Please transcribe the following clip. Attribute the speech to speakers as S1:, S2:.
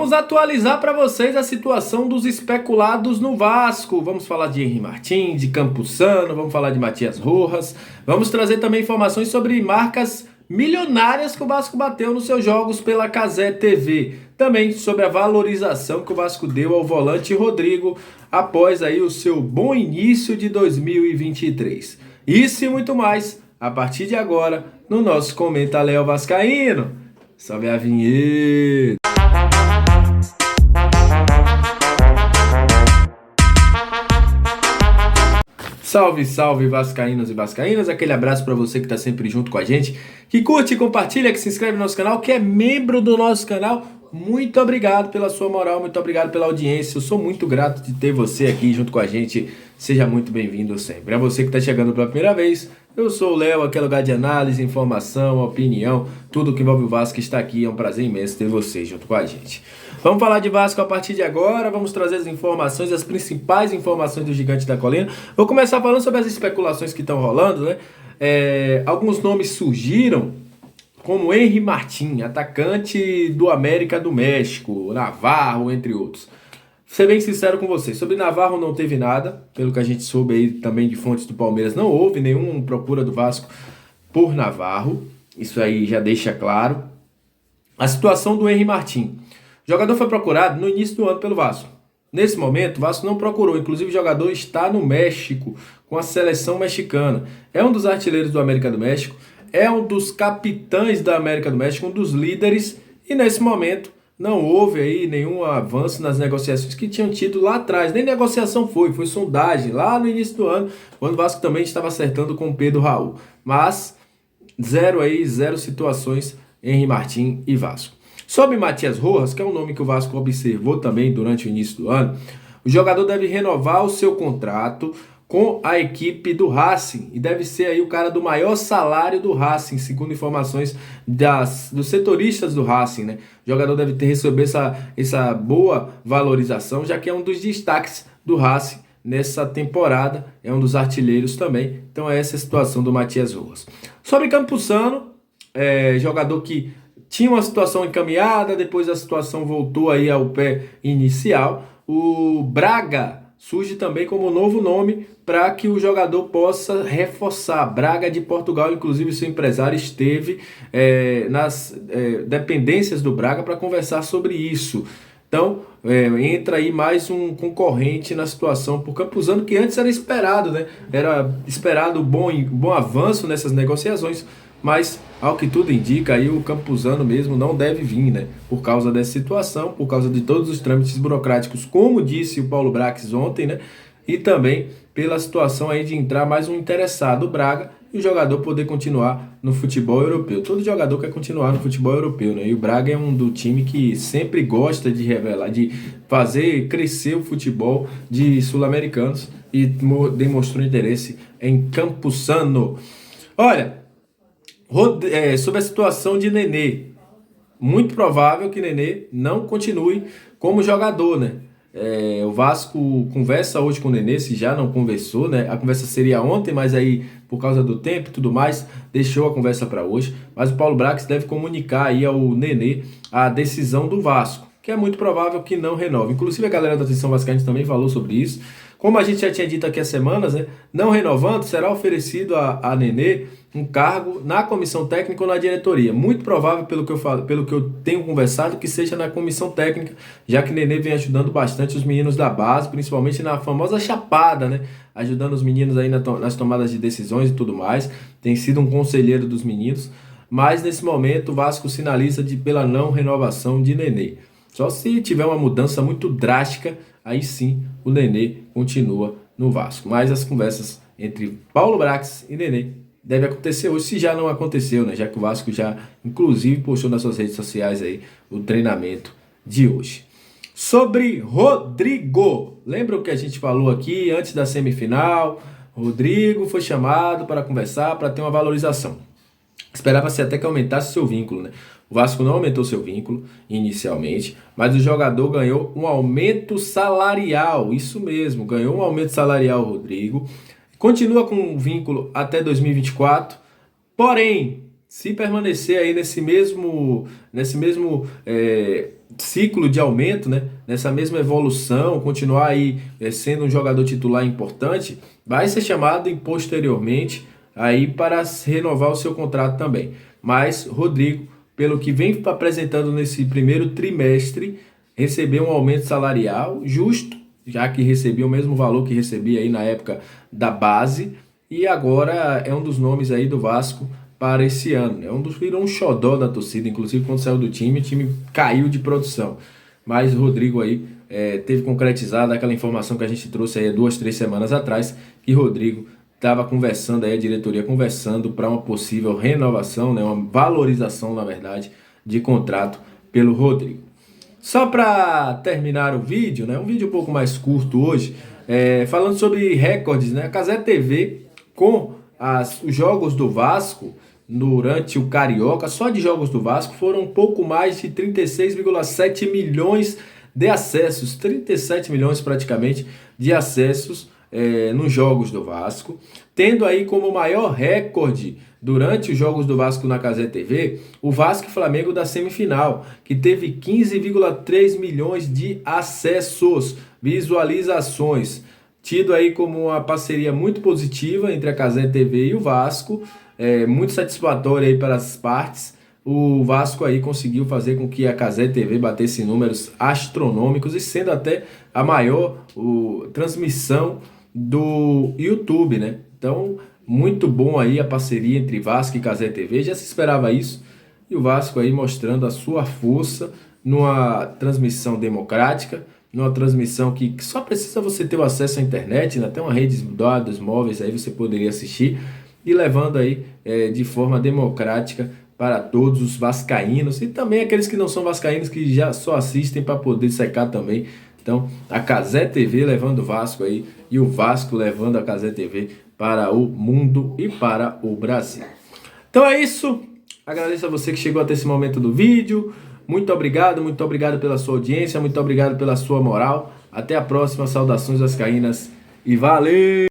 S1: Vamos atualizar para vocês a situação dos especulados no Vasco. Vamos falar de Henry Martin, de Campuzano, vamos falar de Matias Rojas. Vamos trazer também informações sobre marcas milionárias que o Vasco bateu nos seus jogos pela Cazé TV. Também sobre a valorização que o Vasco deu ao volante Rodrigo após aí o seu bom início de 2023. Isso e muito mais a partir de agora no nosso Comenta Léo Vascaíno. Sobe a vinheta. Salve, salve vascaínos e vascaínas, aquele abraço para você que está sempre junto com a gente, que curte, compartilha, que se inscreve no nosso canal, que é membro do nosso canal. Muito obrigado pela sua moral, muito obrigado pela audiência, eu sou muito grato de ter você aqui junto com a gente, seja muito bem-vindo sempre. A você que está chegando pela primeira vez, eu sou o Léo, aqui é lugar de análise, informação, opinião, tudo que envolve o Vasco está aqui, é um prazer imenso ter você junto com a gente. Vamos falar de Vasco a partir de agora, vamos trazer as informações, as principais informações do Gigante da Colina. Vou começar falando sobre as especulações que estão rolando, né? Alguns nomes surgiram, como Henry Martin, atacante do América do México, Navarro, entre outros. Vou ser bem sincero com vocês, sobre Navarro não teve nada, pelo que a gente soube aí também de fontes do Palmeiras, não houve nenhuma procura do Vasco por Navarro, isso aí já deixa claro. A situação do Henry Martin. O jogador foi procurado no início do ano pelo Vasco. Nesse momento, o Vasco não procurou. Inclusive, o jogador está no México, com a seleção mexicana. É um dos artilheiros do América do México, é um dos capitães da América do México, um dos líderes. E nesse momento, não houve aí nenhum avanço nas negociações que tinham tido lá atrás. Nem negociação foi sondagem lá no início do ano, quando o Vasco também estava acertando com o Pedro Raul. Mas, zero situações, Henry Martin e Vasco. Sobre Matias Rojas, que é um nome que o Vasco observou também durante o início do ano, o jogador deve renovar o seu contrato com a equipe do Racing e deve ser aí o cara do maior salário do Racing, segundo informações dos setoristas do Racing, né? O jogador deve receber essa boa valorização, já que é um dos destaques do Racing nessa temporada, é um dos artilheiros também. Então essa é a situação do Matias Rojas. Sobre Campuzano, jogador que tinha uma situação encaminhada, depois a situação voltou aí ao pé inicial. O Braga surge também como novo nome para que o jogador possa reforçar. Braga de Portugal, inclusive seu empresário esteve nas dependências do Braga para conversar sobre isso. Então, entra aí mais um concorrente na situação por Campuzano, que antes era esperado, né? Era esperado bom avanço nessas negociações, mas, ao que tudo indica, aí o Campuzano mesmo não deve vir, né? Por causa dessa situação, por causa de todos os trâmites burocráticos, como disse o Paulo Brax ontem, né? E também pela situação aí de entrar mais um interessado, o Braga, e o jogador poder continuar no futebol europeu. Todo jogador quer continuar no futebol europeu, né? E o Braga é um do time que sempre gosta de revelar, de fazer crescer o futebol de sul-americanos e demonstrou interesse em Campuzano. Olha, sobre a situação de Nenê, muito provável que Nenê não continue como jogador, né? O Vasco conversa hoje com o Nenê, se já não conversou, né? A conversa seria ontem, mas aí por causa do tempo e tudo mais, deixou a conversa para hoje. Mas o Paulo Brax deve comunicar aí ao Nenê a decisão do Vasco, que é muito provável que não renove. Inclusive a galera da Atenção Vascaína também falou sobre isso. Como a gente já tinha dito aqui há semanas, né? Não renovando, será oferecido a Nenê um cargo na comissão técnica ou na diretoria. Muito provável, pelo que eu tenho conversado, que seja na comissão técnica, já que Nenê vem ajudando bastante os meninos da base, principalmente na famosa chapada, né? Ajudando os meninos aí nas tomadas de decisões e tudo mais. Tem sido um conselheiro dos meninos. Mas nesse momento o Vasco sinaliza pela não renovação de Nenê. Só se tiver uma mudança muito drástica, aí sim o Nenê continua no Vasco. Mas as conversas entre Paulo Brax e Nenê devem acontecer hoje, se já não aconteceu, né? Já que o Vasco já, inclusive, postou nas suas redes sociais aí o treinamento de hoje. Sobre Rodrigo, lembra o que a gente falou aqui antes da semifinal? Rodrigo foi chamado para conversar, para ter uma valorização. Esperava-se até que aumentasse seu vínculo, né? O Vasco não aumentou seu vínculo inicialmente, mas o jogador ganhou um aumento salarial, isso mesmo, ganhou um aumento salarial, Rodrigo. Continua com um vínculo até 2024, porém, Se permanecer aí nesse mesmo ciclo de aumento, né? Nessa mesma evolução, continuar aí sendo um jogador titular importante, vai ser chamado posteriormente aí para renovar o seu contrato também. Mas Rodrigo, pelo que vem apresentando nesse primeiro trimestre, recebeu um aumento salarial justo, já que recebia o mesmo valor que recebia aí na época da base, e agora é um dos nomes aí do Vasco para esse ano. Virou um xodó da torcida, inclusive quando saiu do time, o time caiu de produção. Mas o Rodrigo aí teve concretizado aquela informação que a gente trouxe aí 2, 3 semanas atrás, que Rodrigo estava conversando aí, a diretoria conversando para uma possível renovação, né, uma valorização, na verdade, de contrato pelo Rodrigo. Só para terminar o vídeo, né, um vídeo um pouco mais curto hoje, falando sobre recordes, né, a Cazé TV com os jogos do Vasco durante o Carioca, só de jogos do Vasco, foram um pouco mais de 36,7 milhões de acessos, 37 milhões praticamente de acessos nos jogos do Vasco, tendo aí como maior recorde durante os jogos do Vasco na Cazé TV, o Vasco e Flamengo da semifinal, que teve 15,3 milhões de acessos, visualizações, tido aí como uma parceria muito positiva entre a Cazé TV e o Vasco, muito satisfatória aí para as partes. O Vasco aí conseguiu fazer com que a Cazé TV batesse números astronômicos e sendo até a maior transmissão do YouTube, né? Então, muito bom aí a parceria entre Vasco e Cazé TV, já se esperava isso, e o Vasco aí mostrando a sua força numa transmissão democrática, numa transmissão que só precisa você ter o acesso à internet, né? Tem uma rede de dados móveis aí, você poderia assistir, e levando aí de forma democrática para todos os vascaínos, e também aqueles que não são vascaínos, que já só assistem para poder secar também. Então, a Cazé TV levando o Vasco aí, e o Vasco levando a Cazé TV para o mundo e para o Brasil. Então é isso. Agradeço a você que chegou até esse momento do vídeo. Muito obrigado pela sua audiência, muito obrigado pela sua moral. Até a próxima, saudações vascaínas e valeu!